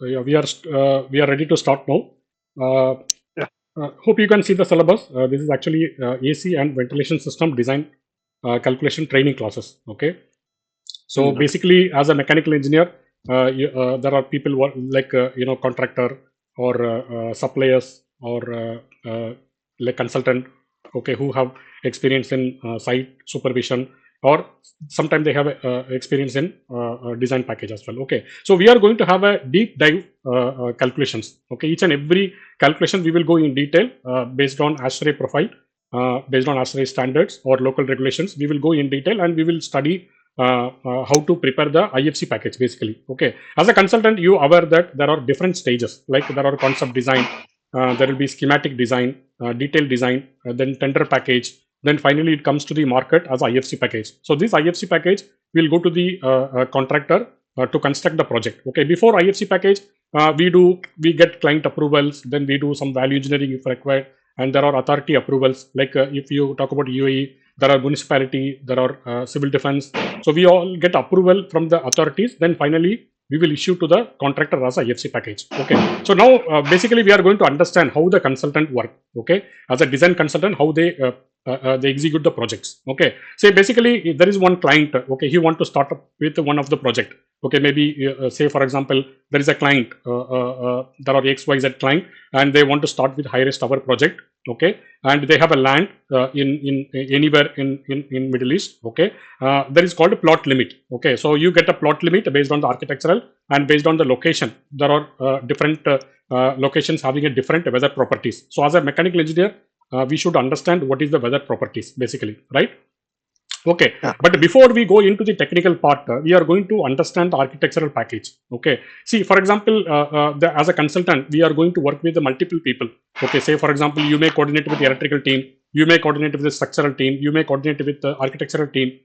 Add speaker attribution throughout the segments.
Speaker 1: Yeah, we are ready to start now. Uh,
Speaker 2: Yeah.
Speaker 1: Hope you can see the syllabus. This is actually AC and ventilation system design calculation training classes. Okay, so
Speaker 2: Okay.
Speaker 1: basically, as a mechanical engineer, there are people like contractor or suppliers or like consultant, okay, who have experience in site supervision, or sometimes they have experience in design package as well. Okay, so we are going to have a deep dive calculations. Okay, each and every calculation we will go in detail based on ASHRAE profile, based on ASHRAE standards or local regulations. We will go in detail and we will study how to prepare the IFC package basically. Okay, as a consultant, you aware that there are different stages, like there are concept design, there will be schematic design, detailed design, then tender package, then finally it comes to the market as IFC package. So this IFC package will go to the contractor to construct the project. Okay, before IFC package, we get client approvals, then we do some value engineering if required, and there are authority approvals. Like if you talk about UAE, there are municipality, there are civil defense. So we all get approval from the authorities. Then finally we will issue to the contractor as a IFC package. Okay. So now basically we are going to understand how the consultant work. Okay, as a design consultant, how they execute the projects. Okay. Say basically there is one client. Okay, he want to start up with one of the project. Okay, maybe say for example there is a client. There are XYZ client and they want to start with high risk tower project. Okay, and they have a land in anywhere in Middle East. Okay, that is called a plot limit. Okay, so you get a plot limit based on the architectural and based on the location. There are different locations having a different weather properties. So as a mechanical engineer, we should understand what is the weather properties basically, right? Okay,
Speaker 2: Yeah.
Speaker 1: but before we go into the technical part, we are going to understand the architectural package. Okay, see, for example, as a consultant, we are going to work with the multiple people. Okay, say for example, you may coordinate with the electrical team, you may coordinate with the structural team, you may coordinate with the architectural team,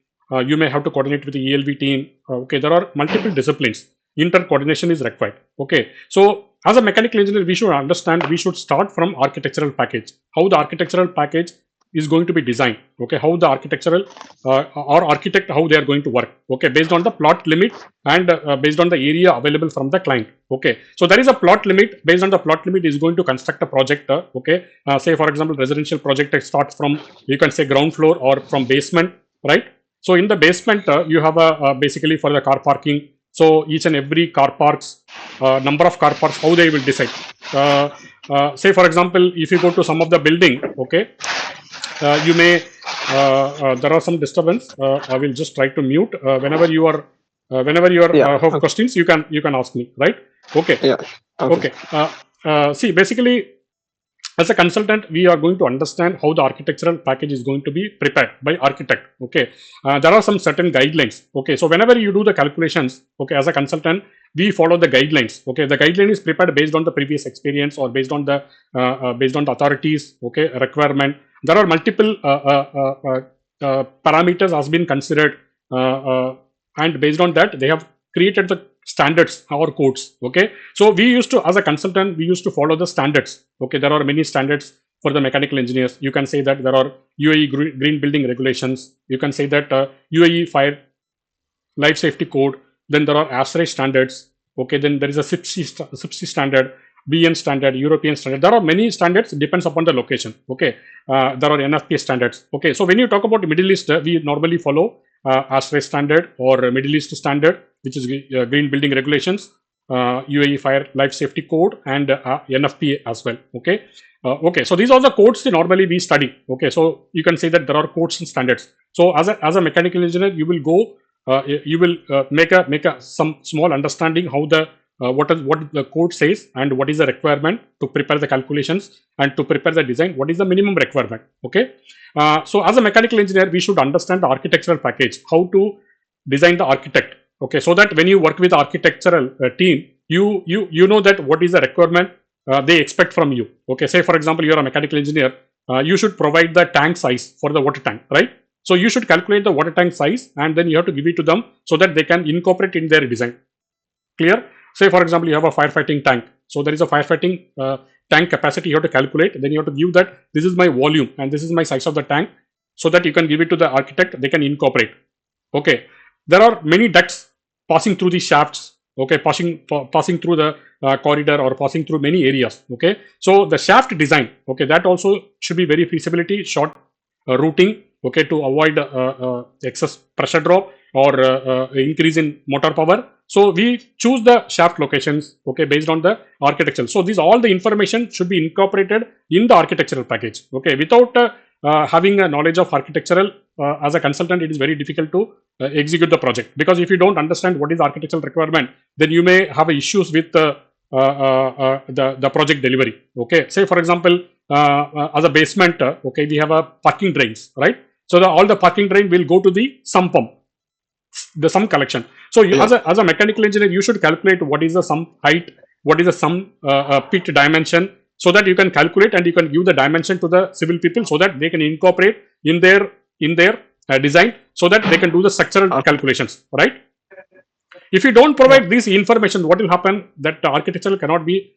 Speaker 1: you may have to coordinate with the ELV team. Okay, there are multiple disciplines. Inter coordination is required. Okay, so as a mechanical engineer, we should understand. We should start from architectural package. How the architectural package is going to be designed. Okay, how the architectural or architect, how they are going to work. Okay, based on the plot limit and based on the area available from the client. Okay, so there is a plot limit. Based on the plot limit is going to construct a project. Okay, say for example residential project starts from, you can say, ground floor or from basement, right? So in the basement you have a basically for the car parking. So each and every car parks, number of car parks, how they will decide. Say for example if you go to some of the building. Okay, you may there are some disturbance. I will just try to mute. Whenever you are
Speaker 2: Yeah.
Speaker 1: have
Speaker 2: Okay.
Speaker 1: questions, you can ask me, right? Okay.
Speaker 2: Yeah. Okay.
Speaker 1: Okay, see, basically as a consultant, we are going to understand how the architectural package is going to be prepared by architect. Okay, there are some certain guidelines. Okay, so whenever you do the calculations, okay, as a consultant, we follow the guidelines. Okay, the guideline is prepared based on the previous experience or based on the authorities. Okay, requirement. There are multiple parameters has been considered, and based on that they have created the standards or codes. Okay, so we used to, as a consultant, we used to follow the standards. Okay, there are many standards for the mechanical engineers. You can say that there are UAE green building regulations. You can say that UAE fire life safety code. Then there are ASHRAE standards. Okay, then there is a SIPSI standard, BN standard, European standard. There are many standards, depends upon the location. Okay, there are NFPA standards. Okay, so when you talk about the Middle East, we normally follow ASHRAE standard or Middle East standard, which is green building regulations, UAE fire life safety code, and NFPA as well. Okay, okay. So these are the codes that normally we study. Okay, so you can say that there are codes and standards. So as a mechanical engineer, you will go. You will make a some small understanding how the what the code says and what is the requirement to prepare the calculations and to prepare the design. What is the minimum requirement? Okay. So as a mechanical engineer, we should understand the architectural package, how to design the architect. Okay, so that when you work with the architectural team, you know that what is the requirement they expect from you. Okay, say for example you are a mechanical engineer, you should provide the tank size for the water tank, right? So you should calculate the water tank size and then you have to give it to them so that they can incorporate in their design. Clear? Say for example you have a firefighting tank, so there is a firefighting tank capacity you have to calculate. Then you have to give that this is my volume and this is my size of the tank, so that you can give it to the architect. They can incorporate. Okay, there are many ducts passing through these shafts. okay, passing through the corridor or passing through many areas. Okay, so the shaft design, okay, that also should be very feasibility short routing, okay, to avoid excess pressure drop or increase in motor power. So we choose the shaft locations, okay, based on the architecture. So these all the information should be incorporated in the architectural package. Okay, without having a knowledge of architectural as a consultant, it is very difficult to execute the project, because if you don't understand what is architectural requirement, then you may have issues with the project delivery. Okay, say for example, as a basement, okay, we have a parking drains, right? So all the parking drain will go to the sump pump, the sum collection. So you, as a mechanical engineer, you should calculate what is the sum height, what is the sum pit dimension, so that you can calculate and you can give the dimension to the civil people, so that they can incorporate in their design, so that they can do the structural calculations, right? If you don't provide this information, what will happen? That the architecture cannot be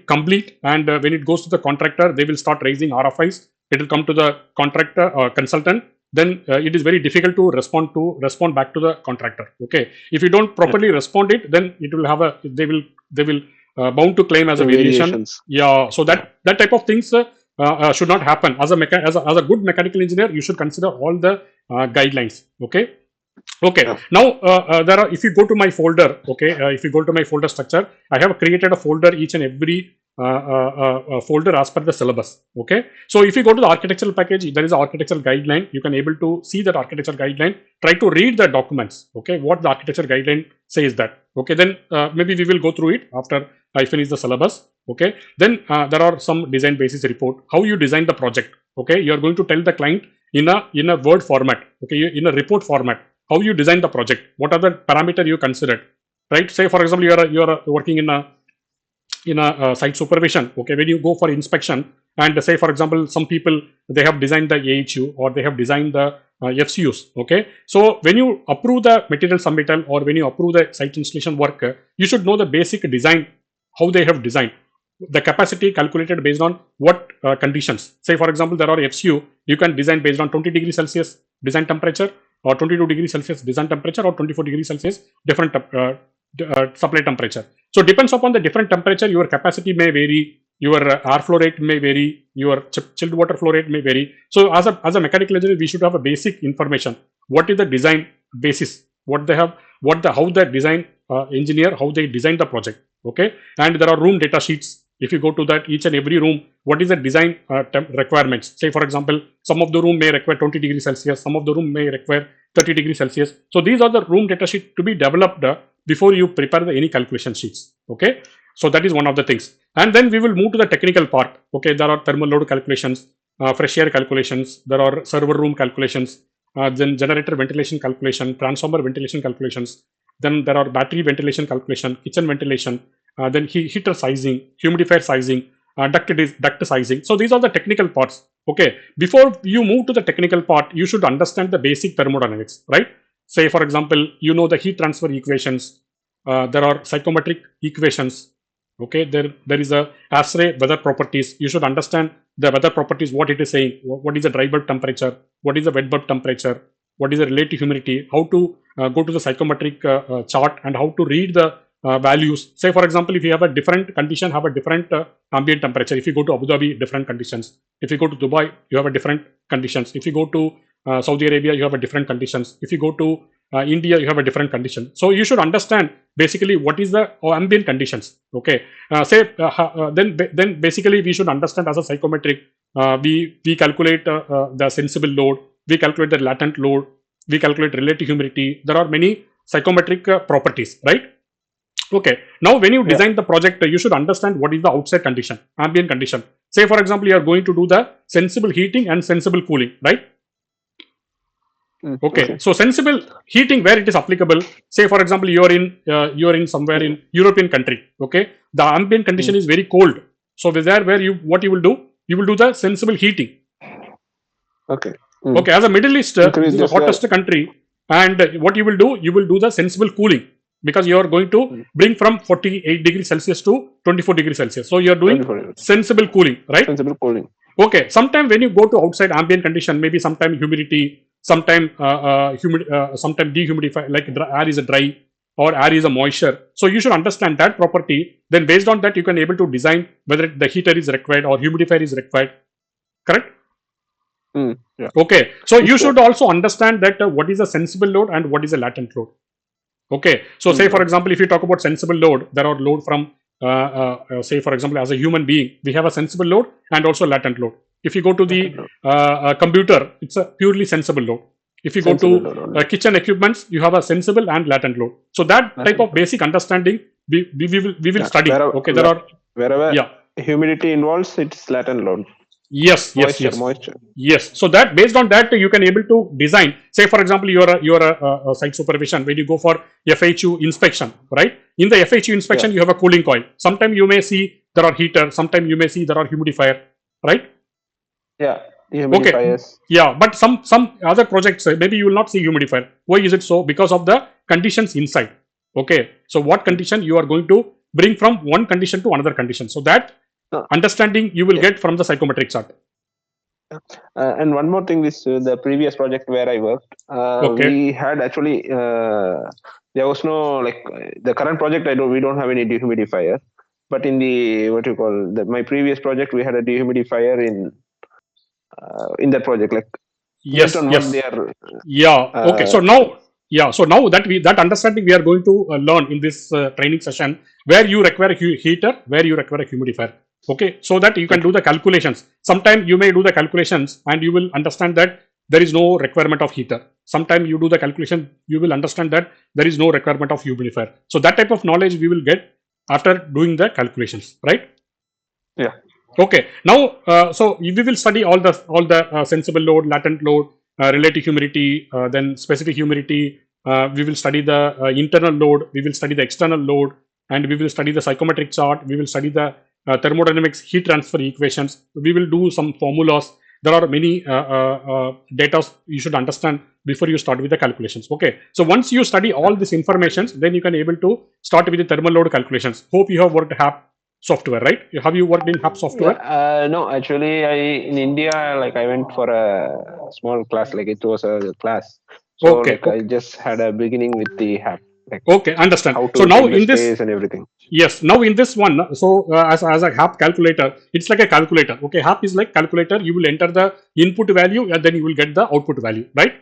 Speaker 1: complete, and when it goes to the contractor, they will start raising RFIs. It will come to the contractor or consultant. Then it is very difficult to respond back to the contractor. Okay, if you don't properly respond it, then it will have they will bound to claim as a variation. Yeah, so that type of things should not happen. As a good mechanical engineer, you should consider all the guidelines. Okay. Okay. Yeah. Now there are. If you go to my folder, okay, if you go to my folder structure, I have created a folder each and every folder as per the syllabus. Okay. So if you go to the architectural package, there is an architectural guideline. You can able to see that architectural guideline. Try to read the documents. Okay, what the architectural guideline says that. Okay, then maybe we will go through it after I finish the syllabus. Okay. Then there are some design basis report. How you design the project. Okay, you are going to tell the client in a Word format. Okay, in a report format. How you design the project, what are the parameter you considered, right? Say for example, you are working in a site supervision. Okay, when you go for inspection, and say for example, some people, they have designed the AHU or they have designed the FCUs. Okay, so when you approve the material submittal or when you approve the site installation work, you should know the basic design, how they have designed the capacity calculated based on what conditions. Say for example, there are FCU, you can design based on 20 degrees Celsius design temperature, or 22 degrees Celsius design temperature, or 24 degrees Celsius different supply temperature. So depends upon the different temperature, your capacity may vary, your airflow rate may vary, your chilled water flow rate may vary. So as a mechanical engineer, we should have a basic information. What is the design basis? What they have, how the design engineer, how they design the project. Okay, and there are room data sheets. If you go to that, each and every room, what is the design requirements? Say for example, some of the room may require 20 degrees Celsius, some of the room may require 30 degrees Celsius. So these are the room data sheet to be developed before you prepare any calculation sheets. Okay, so that is one of the things. And then we will move to the technical part. Okay, there are thermal load calculations, fresh air calculations, there are server room calculations, then generator ventilation calculation, transformer ventilation calculations, then there are battery ventilation calculation, kitchen ventilation, then heater sizing, humidifier sizing, duct sizing. So these are the technical parts. Okay, before you move to the technical part, you should understand the basic thermodynamics, right? Say for example, you know the heat transfer equations, there are psychometric equations. Okay, there is a ASRE weather properties. You should understand the weather properties, what it is saying, what is the dry bulb temperature, what is the wet bulb temperature, what is the relative humidity, how to go to the psychometric chart and how to read the values. Say for example, if you have a different condition, have a different ambient temperature. If you go to Abu Dhabi, different conditions. If you go to Dubai, you have a different conditions. If you go to Saudi Arabia, you have a different conditions. If you go to India, you have a different condition. So you should understand basically what is the ambient conditions. Okay, then basically we should understand as a psychometric. We calculate the sensible load, we calculate the latent load, we calculate relative humidity. There are many psychometric properties, right? Okay, now when you design the project, you should understand what is the outside condition, ambient condition. Say for example, you are going to do the sensible heating and sensible cooling, right? Okay, so sensible heating where it is applicable. Say for example, you are in somewhere in European country. Okay, the ambient condition is very cold. So there where what you will do the sensible heating. Okay. Okay, as a Middle East, this is the hottest country, and what you will do the sensible cooling, because you are going to bring from 48 degrees Celsius to 24 degrees Celsius. So you are doing sensible cooling, right? Sensible cooling. Okay, sometime when you go to outside ambient condition, maybe sometime humidity, sometime sometime dehumidify, like air is dry, or air is a moisture. So you should understand that property. Then based on that, you can able to design whether the heater is required or humidifier is required. Correct?
Speaker 2: Yeah.
Speaker 1: Okay. So you should also understand that what is a sensible load and what is a latent load. Okay. So say for example, if you talk about sensible load, there are load from say for example, as a human being, we have a sensible load and also latent load. If you go to the computer, it's a purely sensible load. If you go to kitchen equipments, you have a sensible and latent load. So that type of basic understanding we will study. Okay, there are
Speaker 2: wherever humidity involves, it's latent load.
Speaker 1: Yes,
Speaker 2: moisture.
Speaker 1: Yes. So that based on that, you can able to design. Say for example, you are a site supervision when you go for FHU inspection, right? In the FHU inspection, you have a cooling coil. Sometimes you may see there are heater. Sometimes you may see there are humidifier, right?
Speaker 2: Yeah. Humidifiers.
Speaker 1: Okay. Yeah, but some other projects maybe you will not see humidifier. Why is it so? Because of the conditions inside. Okay. So what condition you are going to bring from one condition to another condition? So that understanding you will get from the psychometric chart.
Speaker 2: And one more thing, this the previous project where I worked, we had actually there was no like the current project. We don't have any dehumidifier, but in the my previous project we had a dehumidifier in that project. Like
Speaker 1: yes.
Speaker 2: What they are,
Speaker 1: okay. So now that understanding we are going to learn in this training session, where you require a heater, where you require a humidifier. Okay, so that you can do the calculations. Sometimes you may do the calculations and you will understand that there is no requirement of heater. Sometimes you do the calculation, you will understand that there is no requirement of humidifier. So that type of knowledge we will get after doing the calculations, right?
Speaker 2: Yeah.
Speaker 1: Okay. Now, so we will study all the sensible load, latent load, relative humidity, then specific humidity. We will study the internal load. We will study the external load, and we will study the psychometric chart. We will study the thermodynamics heat transfer equations. We will do some formulas. There are many data you should understand before you start with the calculations. Okay. So once you study all these informations, then you can able to start with the thermal load calculations. Hope you have worked HAP software, right? Have you worked in HAP software?
Speaker 2: No, actually, in India, like I went for a small class, like it was a class. So I just had a beginning with the HAP. Like
Speaker 1: okay, understand.
Speaker 2: How to
Speaker 1: so now
Speaker 2: in this and everything.
Speaker 1: Yes, now in this one, so as a HAP calculator, it's like a calculator. Okay, HAP is like calculator. You will enter the input value and then you will get the output value, right?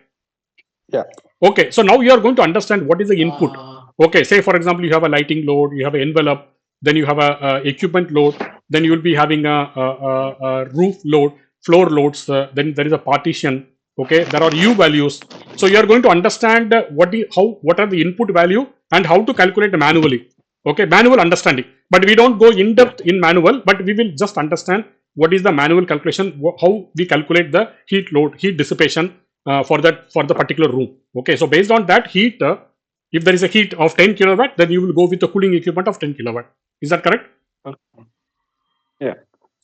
Speaker 2: Yeah.
Speaker 1: Okay, so now you are going to understand what is the input. Okay, say for example, you have a lighting load, you have an envelope, then you have a equipment load, then you will be having a roof load, floor loads, then there is a partition. Okay, there are U values. So you are going to understand what are the input value and how to calculate manually. Okay, manual understanding. But we don't go in depth in manual, but we will just understand what is the manual calculation, how we calculate the heat load, heat dissipation for the particular room. Okay, so based on that heat, if there is a heat of 10 kilowatt, then you will go with the cooling equipment of 10 kilowatt. Is that correct?
Speaker 2: Yeah.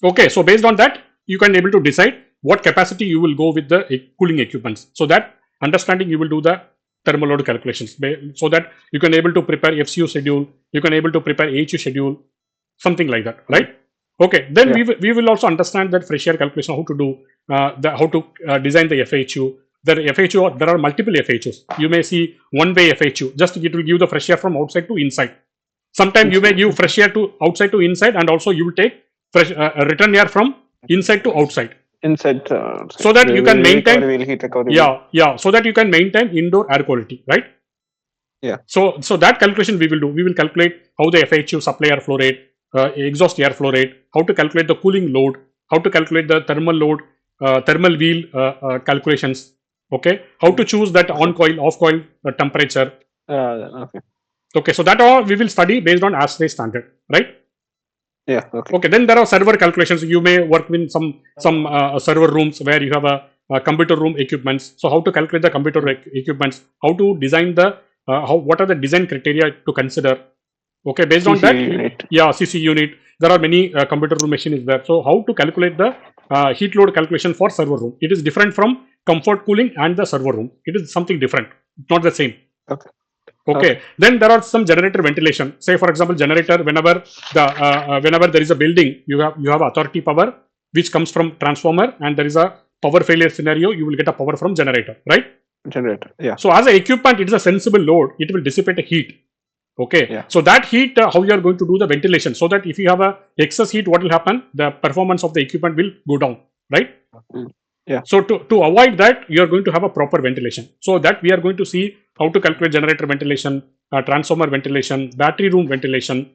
Speaker 1: Okay, so based on that, you can able to decide what capacity you will go with the cooling equipments. So that understanding you will do the thermal load calculations, so that you can able to prepare FCU schedule, you can able to prepare AHU schedule, something like that, right? Okay, then we will also understand that fresh air calculation, how to do how to design the FHU. The FHU, there are multiple FHUs. You may see one-way FHU, just it will give the fresh air from outside to inside. Sometimes you may give fresh air to outside to inside, and also you will take fresh return air from inside to outside.
Speaker 2: Inside,
Speaker 1: so that you can maintain so that you can maintain indoor air quality, right?
Speaker 2: Yeah.
Speaker 1: So that calculation we will do. We will calculate how the FHU supply air flow rate, exhaust air flow rate, how to calculate the cooling load, how to calculate the thermal load, thermal wheel calculations. Okay, how to choose that on coil, off coil temperature. Okay, so that all we will study based on ASTRAE standard, right?
Speaker 2: Yeah.
Speaker 1: Okay. Then there are server calculations. You may work with some server rooms where you have a computer room equipments. So how to calculate the computer equipments? How to design the what are the design criteria to consider? Okay, based on that, CC unit. There are many computer room machines there. So how to calculate the heat load calculation for server room? It is different from comfort cooling and the server room. It is something different, not the same. Okay. Then there are some generator ventilation. Say for example, generator, whenever there is a building, you have authority power which comes from transformer, and there is a power failure scenario, you will get a power from generator, right?
Speaker 2: Generator. Yeah.
Speaker 1: So as an equipment, it is a sensible load. It will dissipate the heat. Okay,
Speaker 2: Yeah.
Speaker 1: so that heat, how you are going to do the ventilation, so that if you have a excess heat, what will happen? The performance of the equipment will go down, right?
Speaker 2: Yeah.
Speaker 1: So to avoid that, you are going to have a proper ventilation. So that we are going to see how to calculate generator ventilation, transformer ventilation, battery room ventilation.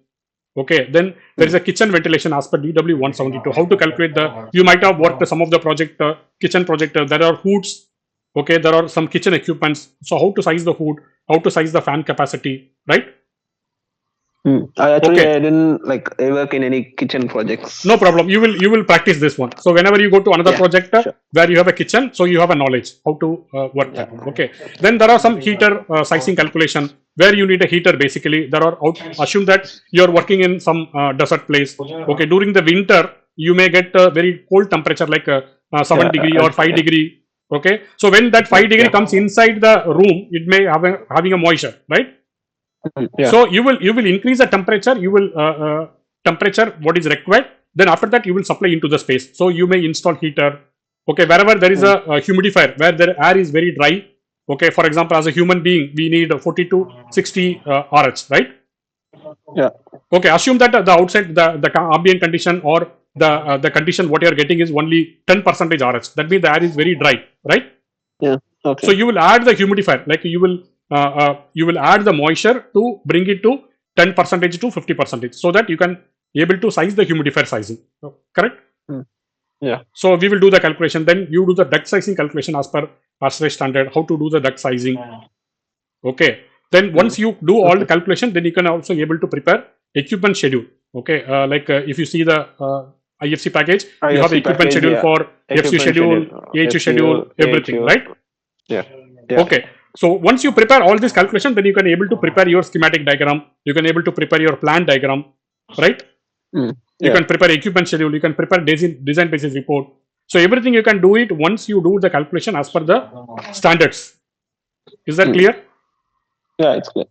Speaker 1: Okay, then there is a kitchen ventilation as per DW 172. How to calculate the? You might have worked some of the project kitchen project. There are hoods. Okay, there are some kitchen equipments. So how to size the hood? How to size the fan capacity? Right?
Speaker 2: I
Speaker 1: Okay,
Speaker 2: didn't like I work in any kitchen projects.
Speaker 1: no problem. You will practice this one. So whenever you go to another
Speaker 2: Yeah,
Speaker 1: project
Speaker 2: sure.
Speaker 1: where you have a kitchen, so you have a knowledge how to work that. Okay. Then there are some heater sizing calculation where you need a heater. Basically, there are assume that you are working in some desert place. Okay. During the winter, you may get a very cold temperature like 7 degree or 5 degree. Okay. So when that 5 degree comes inside the room, it may have having a moisture, right?
Speaker 2: Yeah.
Speaker 1: So you will increase the temperature. You will temperature what is required. Then after that you will supply into the space. So you may install heater. Okay, wherever there is a humidifier where the air is very dry. Okay, for example, as a human being, we need 40 to 60 RH, right?
Speaker 2: Yeah.
Speaker 1: Okay, assume that the outside the ambient condition or the condition what you are getting is only 10% RH. That means the air is very dry, right?
Speaker 2: Yeah. Okay.
Speaker 1: So you will add the humidifier, like you will add the moisture to bring it to 10% to 50%, so that you can able to size the humidifier sizing. Correct?
Speaker 2: Yeah.
Speaker 1: So we will do the calculation. Then you do the duct sizing calculation as per ASHRAE standard. How to do the duct sizing? Okay. Then once you do all the calculation, then you can also able to prepare equipment schedule. Okay. If you see the IFC package, you have equipment schedule for FC schedule, AHU schedule, everything, right?
Speaker 2: Yeah.
Speaker 1: Okay. So once you prepare all this calculation, then you can able to prepare your schematic diagram. You can able to prepare your plan diagram, right? You can prepare equipment schedule. You can prepare design basis report. So everything you can do it once you do the calculation as per the standards. Is that clear?
Speaker 2: Yeah, it's clear.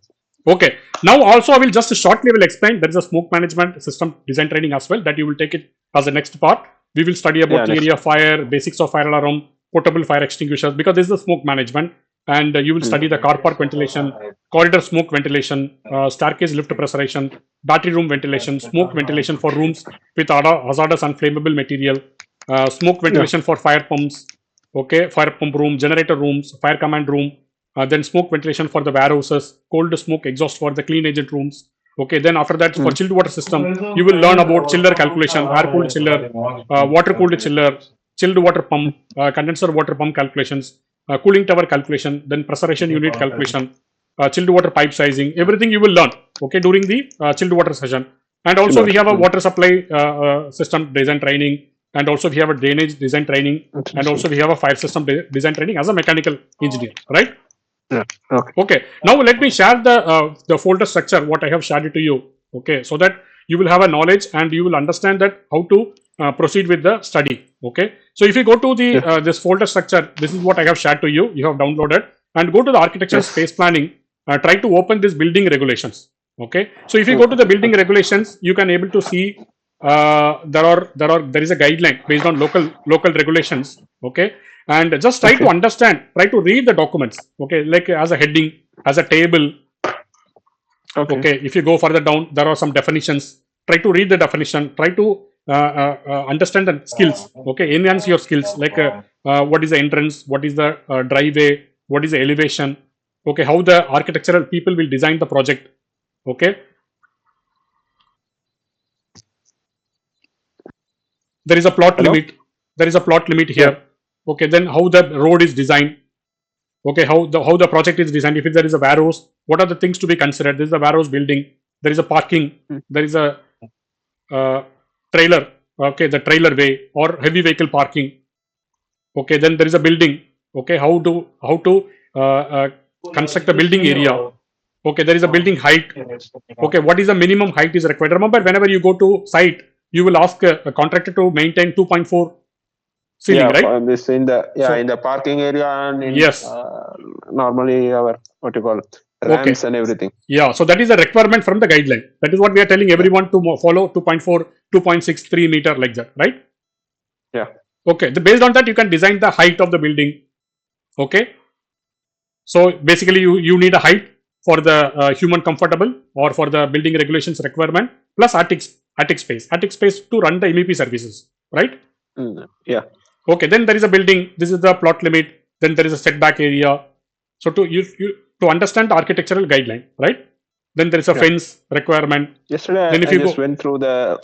Speaker 1: Okay. Now also I will just shortly will explain. There is a smoke management system design training as well that you will take it as the next part. We will study about the area of fire, basics of fire alarm, portable fire extinguishers, because this is the smoke management, and you will study the car park ventilation, corridor smoke ventilation, staircase lift pressurization, battery room ventilation, smoke ventilation for rooms with hazardous and flammable material, smoke ventilation for fire pumps, okay, fire pump room, generator rooms, fire command room, then smoke ventilation for the warehouses, cold smoke exhaust for the clean agent rooms. Okay, then after that, for chilled water system, you will learn about chiller calculation, air cooled chiller, water cooled chiller, chilled water pump, condenser water pump calculations, cooling tower calculation, then pressurization unit calculation, chilled water pipe sizing, everything you will learn, okay, during the chilled water session. And also we have a water supply system design training, and also we have a drainage design training, and also we have a fire system design training as a mechanical engineer, right?
Speaker 2: Yeah. Okay.
Speaker 1: Okay. Now let me share the folder structure what I have shared it to you. Okay, so that you will have a knowledge and you will understand that how to proceed with the study. Okay. So if you go to the this folder structure, this is what I have shared to you. You have downloaded, and go to the architecture space planning. Try to open this building regulations. Okay. So if you go to the building regulations, you can able to see there is a guideline based on local regulations. Okay, and just try to understand, try to read the documents. Okay, like as a heading, as a table. Okay, if you go further down, there are some definitions. Try to read the definition. Try to understand the skills. Okay, enhance your skills, like what is the entrance, what is the driveway, what is the elevation. Okay, how the architectural people will design the project. Okay, there is a plot limit. There is a plot limit here. Okay, then how the road is designed. Okay, how the project is designed. If there is a warehouse, what are the things to be considered? This is a warehouse building. There is a parking. There is a trailer. Okay, the trailer way or heavy vehicle parking. Okay, then there is a building. Okay, how to construct the building area. Okay, there is a building height. Okay, what is the minimum height is required? Remember, whenever you go to site, you will ask a contractor to maintain 2.4 ceiling, right?
Speaker 2: This in the in the parking area and in, normally our what you call ramps and everything.
Speaker 1: Yeah, so that is a requirement from the guideline. That is what we are telling everyone to follow 2.4, 2.63 meter like that, right?
Speaker 2: Yeah.
Speaker 1: Okay, based on that you can design the height of the building. Okay. So basically you need a height. for the human comfortable or for the building regulations requirement, plus attic space to run the MEP services, right?
Speaker 2: Yeah.
Speaker 1: Okay, then there is a building. This is the plot limit. Then there is a setback area. So to understand the architectural guideline, right? Then there is a fence requirement.
Speaker 2: Yesterday,
Speaker 1: Then if
Speaker 2: I
Speaker 1: you
Speaker 2: just
Speaker 1: go,
Speaker 2: went through the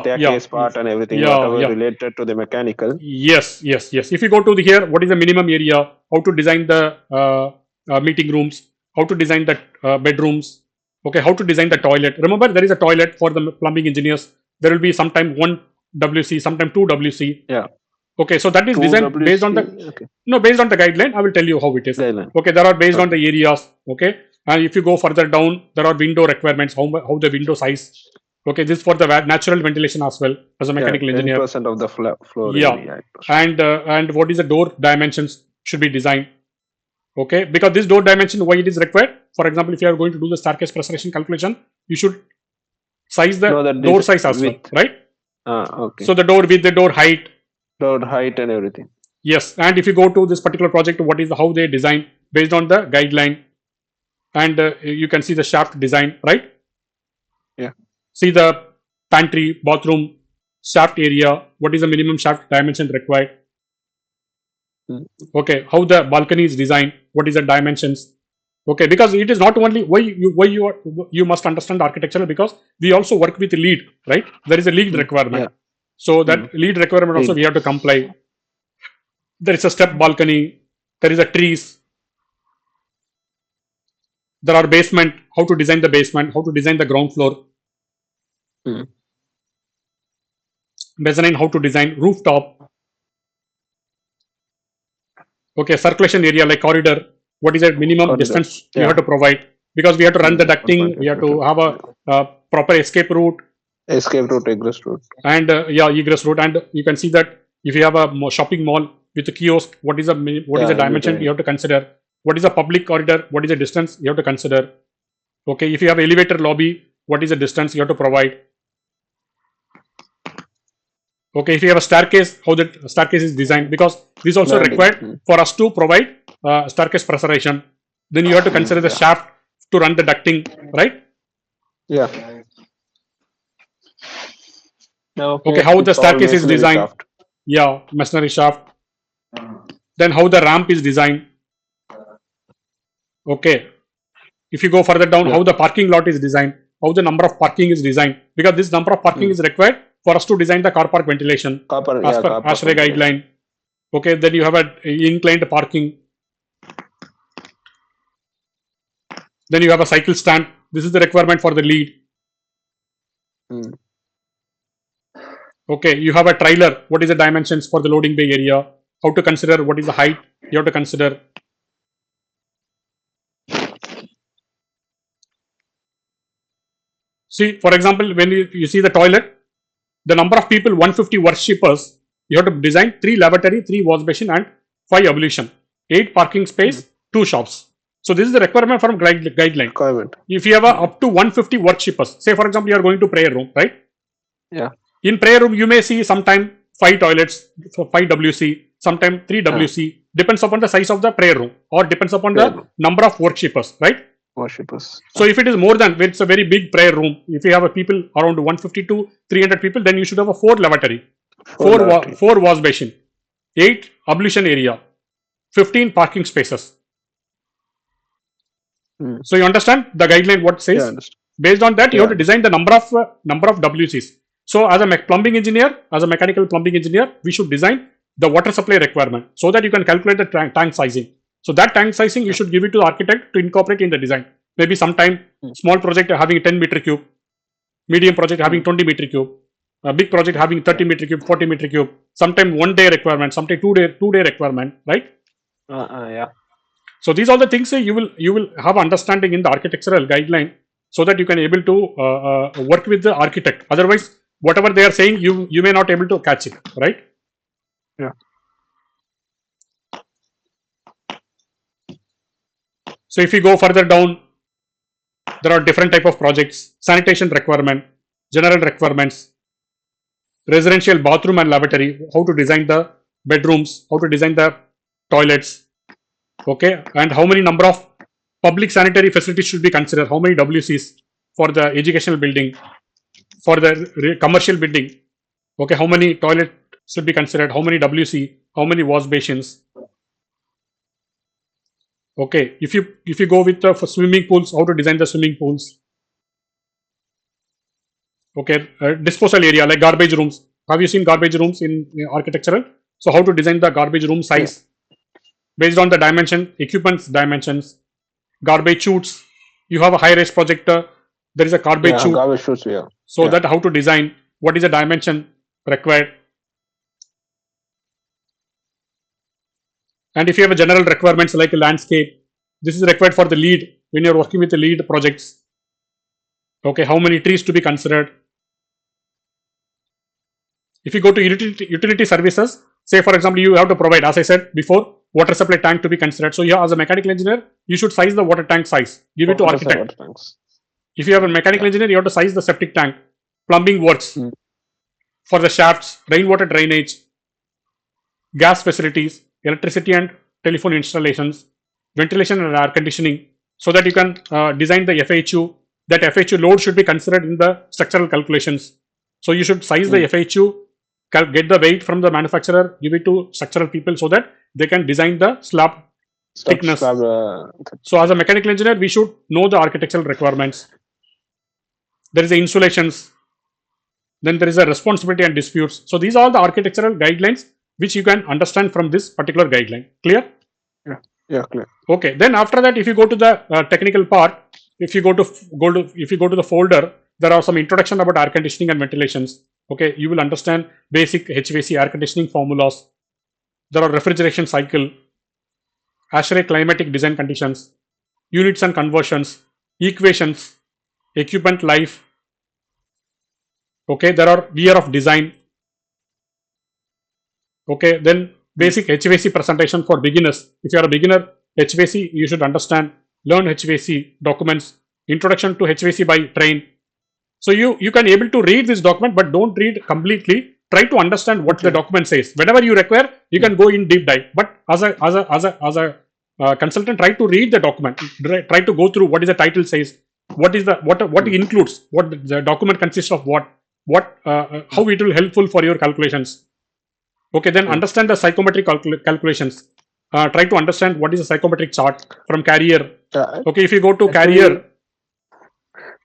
Speaker 2: staircase part and everything,
Speaker 1: yeah,
Speaker 2: whatever
Speaker 1: yeah.
Speaker 2: related to the mechanical.
Speaker 1: Yes. If you go to here, what is the minimum area? How to design the meeting rooms? How to design the bedrooms? Okay, how to design the toilet? Remember, there is a toilet for the plumbing engineers. There will be sometime one WC, sometime two WC.
Speaker 2: Yeah.
Speaker 1: Okay, so that is designed based on the based on the guideline. I will tell you how it is.
Speaker 2: Guideline.
Speaker 1: Okay, there are based on the areas. Okay, and if you go further down, there are window requirements. How the window size. Okay, this is for the natural ventilation as well as a mechanical engineer.
Speaker 2: 10% of the floor
Speaker 1: area. And what is the door dimensions should be designed. Okay, because this door dimension, why it is required? For example, if you are going to do the staircase pressurization calculation, you should size the door size as well, right?
Speaker 2: Okay.
Speaker 1: So the door width, the door height.
Speaker 2: Door height and everything.
Speaker 1: Yes, and if you go to this particular project, what is how they design based on the guideline, and you can see the shaft design, right?
Speaker 2: Yeah.
Speaker 1: See the pantry, bathroom, shaft area. What is the minimum shaft dimension required? Okay, how the balcony is designed. What is the dimensions? Okay, because it is not only why you must understand architectural, because we also work with lead, right? There is a lead requirement.
Speaker 2: Yeah.
Speaker 1: So that lead requirement also we have to comply. There is a step balcony. There is a trees. There are basement. How to design the basement? How to design the ground floor? Mezzanine. How to design rooftop? Okay, circulation area like corridor. What is the minimum distance you have to provide? Because we have to run the ducting. We have to have a proper escape route.
Speaker 2: Egress route.
Speaker 1: And egress route. And you can see that if you have a shopping mall with a kiosk, what is the dimension you have to consider? What is the public corridor? What is the distance you have to consider? Okay, if you have elevator lobby, what is the distance you have to provide? Okay, if you have a staircase, how the staircase is designed, because this is also required for us to provide staircase pressurization. Then you have to consider the shaft to run the ducting, right?
Speaker 2: Yeah.
Speaker 1: Okay, how the staircase is designed. Yeah, masonry shaft. Then how the ramp is designed. Okay. If you go further down, how the parking lot is designed, how the number of parking is designed, because this number of parking is required for us to design the car park ventilation as per ASHRAE guideline. Okay, then you have an inclined parking. Then you have a cycle stand. This is the requirement for the lead. Okay, you have a trailer. What is the dimensions for the loading bay area? How to consider what is the height you have to consider. See, for example, when you see the toilet, the number of people 150 worshippers, you have to design 3 lavatory, 3 wash basin and 5 ablution, 8 parking space, 2 shops. So this is the requirement from guideline. If you have up to 150 worshippers, say for example you are going to prayer room, right?
Speaker 2: Yeah.
Speaker 1: In prayer room you may see sometime 5 toilets, 5 WC, sometime 3 WC, depends upon the size of the prayer room or depends upon the number of worshippers, right?
Speaker 2: Worshippers.
Speaker 1: So if it is more than, it's a very big prayer room, if you have a people around 150 to 300 people, then you should have a 4 lavatory, 4 wash basin, 8 ablution area, 15 parking spaces. So you understand the guideline what says?
Speaker 2: Yeah,
Speaker 1: based on that you have to design the number of WCs. So as a plumbing engineer, as a mechanical plumbing engineer, we should design the water supply requirement so that you can calculate the tank sizing. So that tank sizing you should give it to the architect to incorporate in the design. Maybe sometime small project having 10 meter cube, medium project having 20 meter cube, a big project having 30 meter cube, 40 meter cube, sometime 1 day requirement, sometime 2 day requirement, right?
Speaker 2: Yeah.
Speaker 1: So these are the things you will have understanding in the architectural guideline so that you can able to work with the architect. Otherwise, whatever they are saying, you may not able to catch it, right?
Speaker 2: Yeah.
Speaker 1: So if you go further down, there are different type of projects: sanitation requirement, general requirements, residential bathroom and lavatory, how to design the bedrooms, how to design the toilets, okay, and how many number of public sanitary facilities should be considered. How many WCs for the educational building, for the commercial building? Okay, how many toilet should be considered? How many WC? How many wash basins? Okay, if you go with the for swimming pools, how to design the swimming pools? Okay, disposal area like garbage rooms. Have you seen garbage rooms in architectural? So how to design the garbage room size based on the dimension, equipment's dimensions, garbage chutes. You have a high-rise projector. There is a garbage chute.
Speaker 2: Garbage chutes, yeah.
Speaker 1: So that how to design, what is the dimension required. And if you have a general requirements like a landscape, this is required for the lead when you're working with the lead projects. Okay, how many trees to be considered. If you go to utility services, say for example, you have to provide, as I said before, water supply tank to be considered. So as a mechanical engineer, you should size the water tank size. Give it to architect. If you have a mechanical engineer, you have to size the septic tank, plumbing works for the shafts, rainwater drainage, gas facilities, electricity and telephone installations, ventilation and air conditioning, so that you can design the FHU. That FHU load should be considered in the structural calculations. So you should size the FHU, get the weight from the manufacturer, give it to structural people so that they can design the slab thickness. So as a mechanical engineer, we should know the architectural requirements. There is the insulations. Then there is a responsibility and disputes. So these are the architectural guidelines which you can understand from this particular guideline. Clear?
Speaker 2: Yeah, clear.
Speaker 1: Okay. Then after that, if you go to the technical part, if you go to the folder, there are some introduction about air conditioning and ventilations. Okay, you will understand basic HVAC air conditioning formulas. There are refrigeration cycle, ASHRAE climatic design conditions, units and conversions, equations, equipment life. Okay, there are year of design. Okay, then basic HVAC presentation for beginners. If you are a beginner HVAC, you should understand, learn HVAC documents, introduction to HVAC by train. So you can able to read this document, but don't read completely. Try to understand what the document says. Whenever you require, you can go in deep dive. But as a consultant, try to read the document. Try to go through what is the title says, what is the what it includes, what the document consists of, how it will helpful for your calculations. Okay, then understand the psychometric calculations. Try to understand what is a psychometric chart from Carrier. Okay, if you go to Carrier.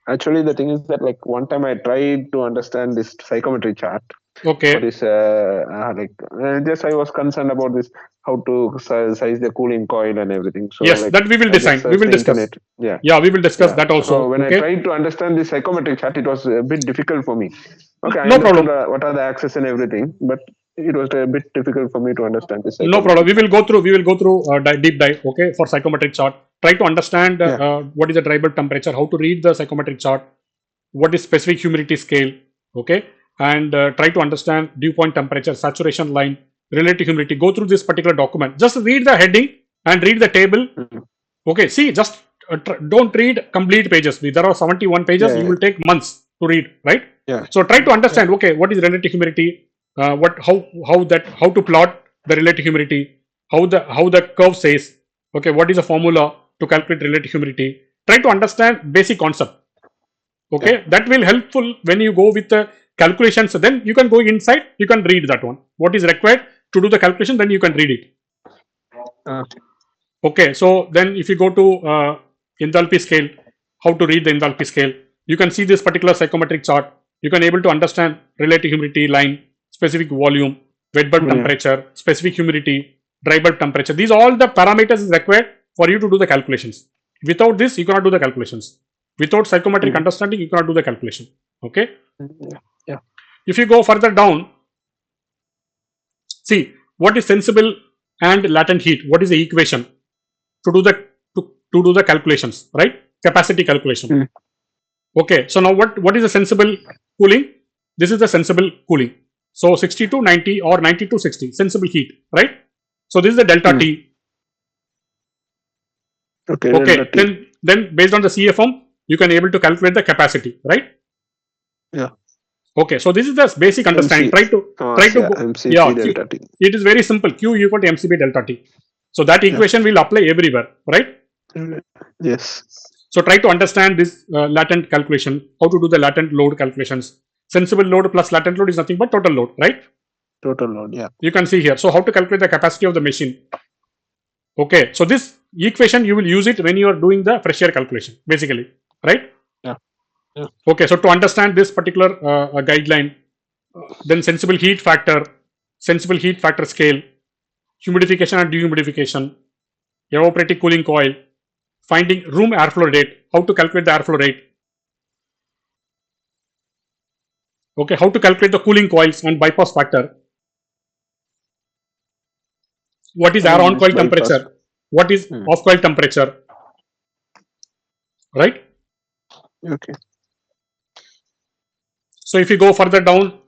Speaker 2: Actually, the thing is that like one time I tried to understand this psychometric chart.
Speaker 1: Okay.
Speaker 2: What is just I was concerned about this, how to size the cooling coil and everything. So
Speaker 1: yes, that we will design. We will discuss. Yeah, we will discuss that also.
Speaker 2: So when I tried to understand the psychometric chart, it was a bit difficult for me. Okay, I
Speaker 1: no problem.
Speaker 2: What are the axes and everything, but it was a bit difficult for me to understand this.
Speaker 1: No problem. We will go through deep dive. Okay, for psychometric chart. Try to understand what is the dry bulb temperature, how to read the psychometric chart, what is specific humidity scale. Okay, and try to understand dew point temperature, saturation line, relative humidity. Go through this particular document. Just read the heading and read the table. Okay, see, just don't read complete pages. There are 71 pages. You will take months to read, right?
Speaker 2: Yeah.
Speaker 1: So try to understand. Okay, what is relative humidity? How to plot the relative humidity? How the curve says. Okay, what is the formula to calculate relative humidity? Try to understand basic concept. Okay, that will helpful when you go with the calculations. So then you can go inside. You can read that one. What is required to do the calculation? Then you can read it. Okay, so then if you go to enthalpy scale, how to read the enthalpy scale? You can see this particular psychometric chart. You can able to understand relative humidity line, specific volume, wet bulb temperature, specific humidity, dry bulb temperature. These all the parameters is required for you to do the calculations. Without this, you cannot do the calculations. Without psychometric understanding, you cannot do the calculation. Okay.
Speaker 2: Yeah.
Speaker 1: If you go further down, see what is sensible and latent heat. What is the equation to do the calculations? Right. Capacity calculation. Okay. So now what is the sensible cooling? This is the sensible cooling. So 60 to 90 or 90 to 60 sensible heat. Right. So this is the delta T. Okay. Then based on the CFM, you can able to calculate the capacity, right?
Speaker 2: Yeah.
Speaker 1: Okay. So this is the basic understanding. Try to go.
Speaker 2: Delta T.
Speaker 1: It is very simple. Q equal to MCB delta T. So that equation will apply everywhere, right?
Speaker 2: Yes.
Speaker 1: So try to understand this latent calculation, how to do the latent load calculations. Sensible load plus latent load is nothing but total load, right?
Speaker 2: Total load. Yeah.
Speaker 1: You can see here. So how to calculate the capacity of the machine. Okay, so this equation you will use it when you are doing the fresh air calculation, basically, right?
Speaker 2: Yeah. Yeah.
Speaker 1: Okay, so to understand this particular guideline, then sensible heat factor scale, humidification and dehumidification, evaporative cooling coil, finding room airflow rate, how to calculate the airflow rate, okay, how to calculate the cooling coils and bypass factor, what is
Speaker 2: What
Speaker 1: air
Speaker 2: is
Speaker 1: on
Speaker 2: this
Speaker 1: coil
Speaker 2: bypass?
Speaker 1: temperature, what is
Speaker 2: Hmm.
Speaker 1: off coil temperature, right?
Speaker 2: Okay.
Speaker 1: So if you go further down,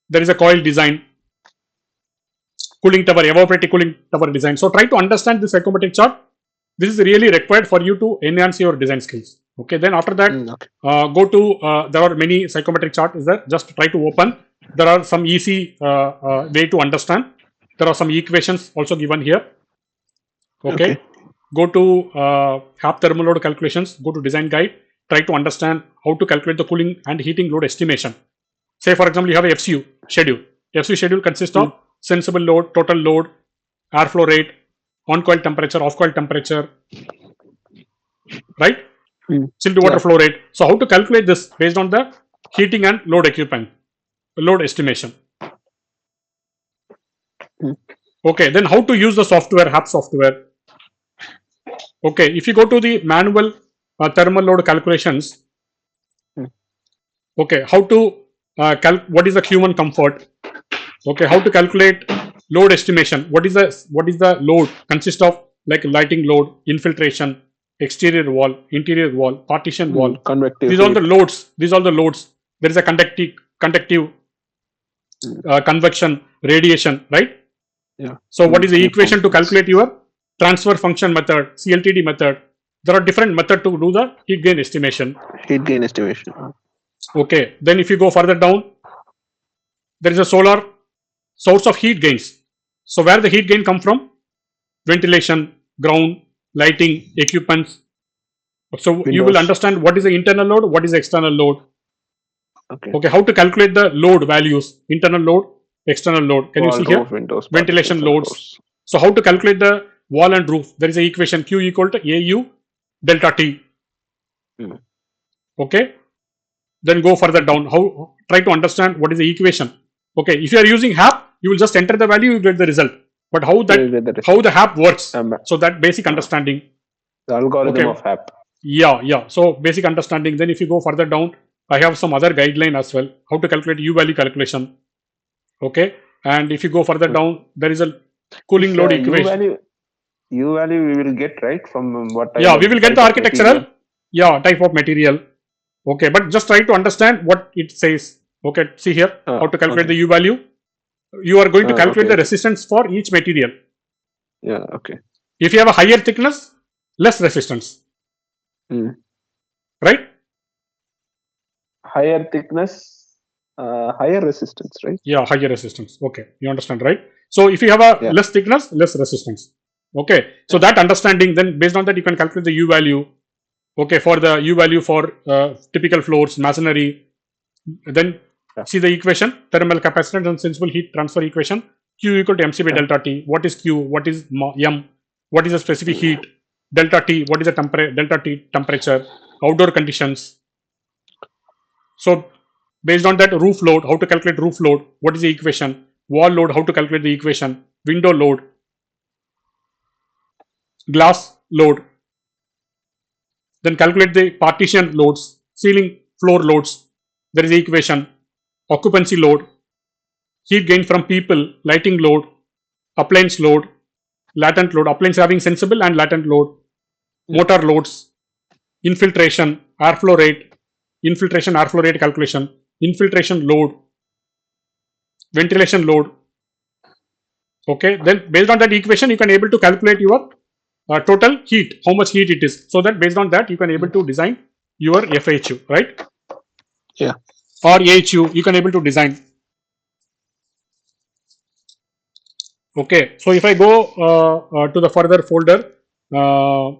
Speaker 1: there is a coil design, cooling tower, evaporative cooling tower design. So try to understand this psychometric chart. This is really required for you to enhance your design skills. Okay, then after that,
Speaker 2: Okay.
Speaker 1: go to there are many psychometric chart is there. Just try to open. There are some easy way to understand. There are some equations also given here. Okay,
Speaker 2: Okay.
Speaker 1: go to HAP thermal load calculations. Go to design guide. Try to understand how to calculate the cooling and heating load estimation. Say for example, you have a FCU schedule. FCU schedule consists
Speaker 2: Hmm.
Speaker 1: of sensible load, total load, airflow rate, on coil temperature, off coil temperature, right?
Speaker 2: Hmm.
Speaker 1: Chilled water
Speaker 2: Yeah.
Speaker 1: flow rate. So how to calculate this based on the heating and load equipment, load estimation.
Speaker 2: Hmm.
Speaker 1: Okay, then how to use the software, HAP software. Okay, if you go to the manual thermal load calculations,
Speaker 2: Hmm.
Speaker 1: okay, how to what is the human comfort? Okay, how to calculate load estimation? What is the load consist of, like lighting load, infiltration, exterior wall, interior wall, partition
Speaker 2: Hmm.
Speaker 1: wall.
Speaker 2: Convective
Speaker 1: These are the
Speaker 2: heat.
Speaker 1: loads. These are the loads. There is a conductive
Speaker 2: Hmm.
Speaker 1: convection, radiation, right?
Speaker 2: Yeah.
Speaker 1: So what
Speaker 2: Hmm.
Speaker 1: is the
Speaker 2: Heat
Speaker 1: equation to
Speaker 2: functions.
Speaker 1: calculate your transfer function method, CLTD method? There are different method to do the heat gain estimation.
Speaker 2: Heat gain estimation.
Speaker 1: Okay, then if you go further down, there is a solar source of heat gains. So where the heat gain come from? Ventilation, ground, lighting, equipments. So you will
Speaker 2: Windows.
Speaker 1: understand what is the internal load, what is the external load.
Speaker 2: Okay.
Speaker 1: Okay, how to calculate the load values, internal load, external load. Can you
Speaker 2: Wall,
Speaker 1: see here?
Speaker 2: roof, windows,
Speaker 1: Ventilation
Speaker 2: partitions, and
Speaker 1: loads.
Speaker 2: floors.
Speaker 1: So how to calculate the wall and roof? There is a equation Q equal to AU delta T.
Speaker 2: Hmm.
Speaker 1: Okay, then go further down. How try to understand what is the equation. Okay, if you are using HAP, you will just enter the value, you get the result. But
Speaker 2: You will get the
Speaker 1: how
Speaker 2: result.
Speaker 1: the HAP works?
Speaker 2: Um,
Speaker 1: So that basic
Speaker 2: uh,
Speaker 1: understanding.
Speaker 2: the algorithm
Speaker 1: Okay,
Speaker 2: of HAP.
Speaker 1: yeah. So basic understanding. Then if you go further down, I have some other guideline as well. How to calculate U value calculation. Okay, and if you go further
Speaker 2: Okay.
Speaker 1: down, there is a cooling
Speaker 2: This
Speaker 1: load
Speaker 2: U
Speaker 1: equation.
Speaker 2: value, U value we will get right from what
Speaker 1: Yeah, we will get
Speaker 2: type
Speaker 1: the
Speaker 2: of material.
Speaker 1: architectural, yeah, type of material. Okay, but just try to understand what it says. Okay, see here how to calculate
Speaker 2: Okay.
Speaker 1: the U value. You are going to calculate
Speaker 2: Okay.
Speaker 1: the
Speaker 2: Okay.
Speaker 1: resistance for each material.
Speaker 2: Yeah. Okay.
Speaker 1: If you have a higher thickness, less resistance,
Speaker 2: Hmm.
Speaker 1: right?
Speaker 2: Higher thickness, higher resistance, right?
Speaker 1: Yeah, higher resistance. Okay, you understand, right? So if you have a
Speaker 2: Yeah.
Speaker 1: less thickness, less resistance. Okay, so
Speaker 2: Yeah.
Speaker 1: that understanding, then based on that, you can calculate the U value. Okay, for the U value for typical floors, masonry. Then
Speaker 2: Yeah.
Speaker 1: see the equation, thermal capacitance and sensible heat transfer equation. Q equal to MC by
Speaker 2: Yeah.
Speaker 1: delta T. What is Q? What is M? What is the specific
Speaker 2: Hmm.
Speaker 1: heat? Delta T. What is the delta T temperature? Outdoor conditions. So based on that, roof load, how to calculate roof load? What is the equation? Wall load, how to calculate the equation? Window load, glass load. Then calculate the partition loads, ceiling floor loads. There is the equation. Occupancy load, heat gain from people, lighting load, appliance load, latent load, appliance having sensible and latent load,
Speaker 2: Yeah.
Speaker 1: motor loads, infiltration, airflow rate calculation, infiltration load, ventilation load. Okay, then based on that equation, you can able to calculate your total heat, how much heat it is. So that based on that, you can able to design your FHU, right?
Speaker 2: Yeah.
Speaker 1: Or AHU, you can able to design. Okay, so if I go to the further folder, uh,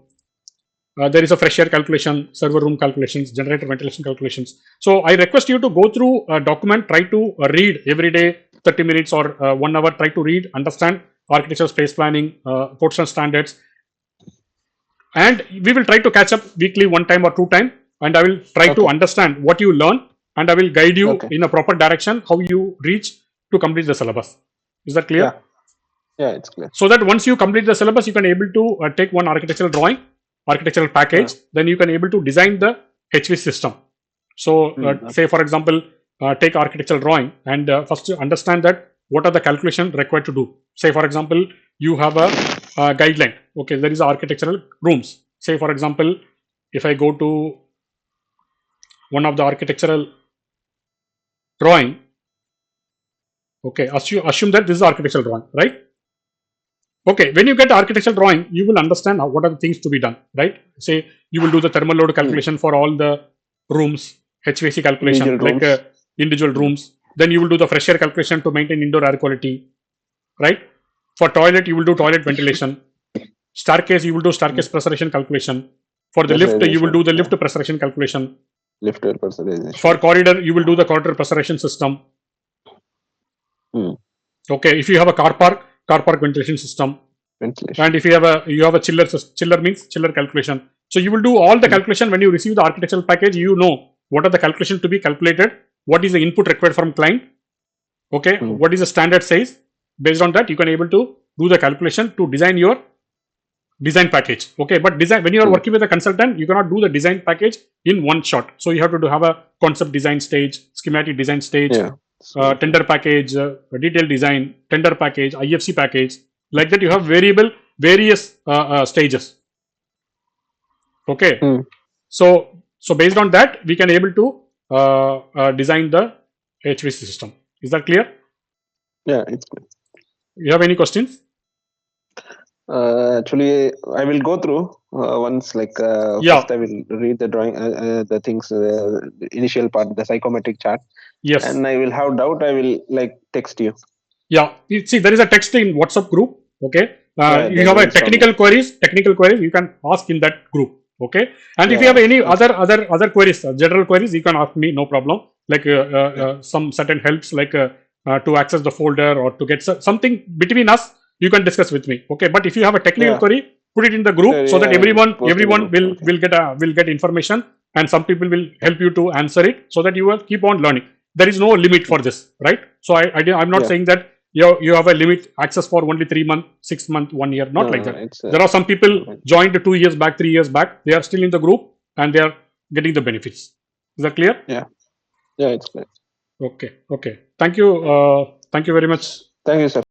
Speaker 1: there is a fresh air calculation, server room calculations, generator ventilation calculations. So I request you to go through a document, try to read every day 30 minutes or 1 hour, try to read, understand architecture, space planning, portion standards, and we will try to catch up weekly 1 time or 2 time, and I will try to understand what you learn, and I will guide you in a proper direction how you reach to complete the syllabus. Is that clear?
Speaker 2: Yeah, it's clear.
Speaker 1: So that once you complete the syllabus, you can able to take one architectural drawing, architectural package, then you can able to design the HV system. So say for example, take architectural drawing and first understand that what are the calculation required to do. Say for example, you have a guideline. Okay, there is architectural rooms. Say for example, if I go to one of the architectural drawing, okay, assume that this is architectural drawing, right? Okay, when you get architectural drawing, you will understand what are the things to be done, right? Say you will do the thermal load calculation for all the rooms, HVAC calculation, like individual rooms. Then you will do the fresh air calculation to maintain indoor air quality, right? For toilet, you will do toilet ventilation. Staircase, you will do staircase pressurization calculation. For the lift, you will do the lift pressurization calculation.
Speaker 2: Lift pressurization.
Speaker 1: For corridor, you will do the corridor pressurization system. Okay, if you have a car park ventilation system. And if you have a chiller means chiller calculation. So you will do all the calculation when you receive the architectural package. You know what are the calculation to be calculated, what is the input required from client, okay, what is the standard size. Based on that, you can able to do the calculation to design your design package. Okay, but design when you are working with a consultant, you cannot do the design package in one shot. So you have to have a concept design stage, schematic design stage, tender package, detailed design, tender package, IFC package. Like that, you have various stages. Okay, so based on that, we can able to design the HVAC system. Is that clear?
Speaker 2: Yeah, it's clear.
Speaker 1: You have any questions?
Speaker 2: Actually, I will go through once. First, I will read the drawing, the things, the initial part, the psychometric chart.
Speaker 1: Yes.
Speaker 2: And I will have doubt. I will text you.
Speaker 1: Yeah. See, there is a text in WhatsApp group. Okay. You have a technical queries. You can ask in that group. Okay. And if you have any other queries, general queries, you can ask me. No problem. Like some certain helps, like to access the folder or to get something between us. You can discuss with me, okay? But if you have a technical query, put it in the group so that everyone will get information, and some people will help you to answer it so that you will keep on learning. There is no limit for this, right? So I'm not saying that you have a limit access for only 3 months, 6 months, 1 year, not like that. There are some people joined 2 years back, 3 years back. They are still in the group and they are getting the benefits. Is that clear?
Speaker 2: Yeah, it's clear.
Speaker 1: Okay. Thank you very much.
Speaker 2: Thank you, sir.